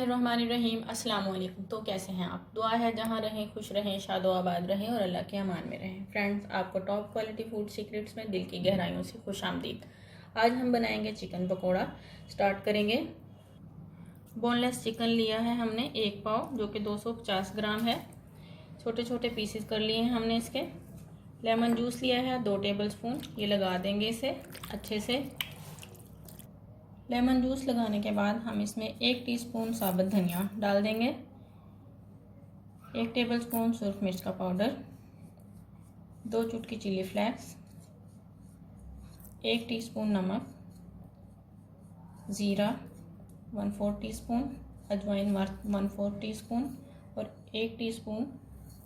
रहीम अस्सलाम वालेकुम। तो कैसे हैं आप? दुआ है जहाँ रहें खुश रहें, शादो आबाद रहें और अल्लाह के अमान में रहें। फ्रेंड्स, आपको टॉप क्वालिटी फूड सीक्रेट्स में दिल की गहराइयों से खुश आमदीद। आज हम बनाएंगे चिकन पकोड़ा। स्टार्ट करेंगे। बोनलेस चिकन लिया है हमने 1 पाव, जो कि 250 ग्राम है। छोटे छोटे पीसेस कर लिए हैं हमने इसके। लेमन जूस लिया है 2 टेबल स्पून, ये लगा देंगे इसे अच्छे से। लेमन जूस लगाने के बाद हम इसमें 1 टीस्पून साबुत धनिया डाल देंगे, 1 टेबल स्पून सुरख मिर्च का पाउडर, 2 चुटकी चिली फ्लेक्स, 1 टीस्पून नमक, ज़ीरा 1/4 टीस्पून, अजवाइन 1/4 टीस्पून और 1 टीस्पून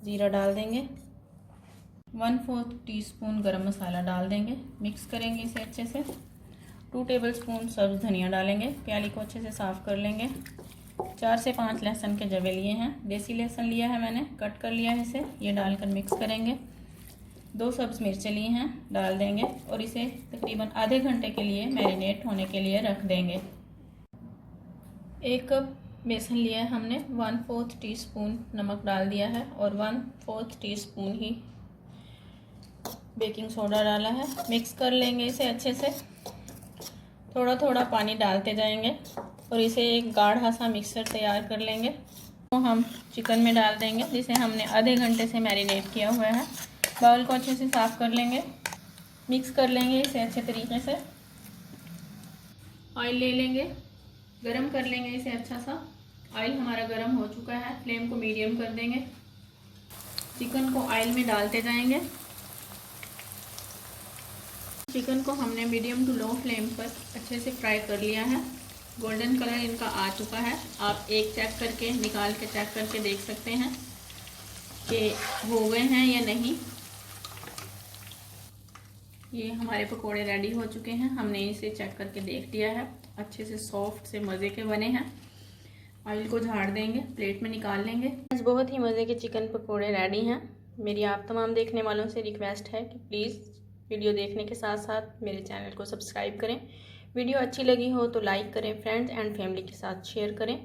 ज़ीरा डाल देंगे। 1/4 टीस्पून गरम मसाला डाल देंगे। मिक्स करेंगे इसे अच्छे से। 2 टेबल स्पून सब्ज़ धनिया डालेंगे। प्याली को अच्छे से साफ़ कर लेंगे। 4 से 5 लहसुन के जवे लिए हैं। देसी लहसुन लिया है मैंने, कट कर लिया है इसे। ये डालकर मिक्स करेंगे। 2 सब्ज़ मिर्चें ली हैं, डाल देंगे और इसे तकरीबन आधे घंटे के लिए मैरिनेट होने के लिए रख देंगे। 1 कप बेसन लिया है हमने, 1/4 टीस्पून नमक डाल दिया है और 1/4 टीस्पून ही बेकिंग सोडा डाला है। मिक्स कर लेंगे इसे अच्छे से। थोड़ा थोड़ा पानी डालते जाएंगे और इसे एक गाढ़ा सा मिक्सचर तैयार कर लेंगे। तो हम चिकन में डाल देंगे, जिसे हमने आधे घंटे से मैरिनेट किया हुआ है। बाउल को अच्छे से साफ़ कर लेंगे। मिक्स कर लेंगे इसे अच्छे तरीके से। ऑयल ले लेंगे, गरम कर लेंगे इसे अच्छा सा। ऑयल हमारा गरम हो चुका है। फ्लेम को मीडियम कर देंगे। चिकन को ऑयल में डालते जाएंगे। चिकन को हमने मीडियम टू लो फ्लेम पर अच्छे से फ्राई कर लिया है। गोल्डन कलर इनका आ चुका है। आप एक चेक करके निकाल के चेक करके देख सकते हैं कि हो गए हैं या नहीं। ये हमारे पकोड़े रेडी हो चुके हैं। हमने इसे चेक करके देख लिया है। अच्छे से सॉफ्ट से मज़े के बने हैं। ऑयल को झाड़ देंगे, प्लेट में निकाल लेंगे। आज बहुत ही मज़े के चिकन पकोड़े रेडी हैं। मेरी आप तमाम देखने वालों से रिक्वेस्ट है कि प्लीज़ वीडियो देखने के साथ साथ मेरे चैनल को सब्सक्राइब करें। वीडियो अच्छी लगी हो तो लाइक करें, फ्रेंड्स एंड फैमिली के साथ शेयर करें।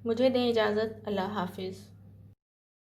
मुझे दें इजाज़त। अल्लाह हाफिज़।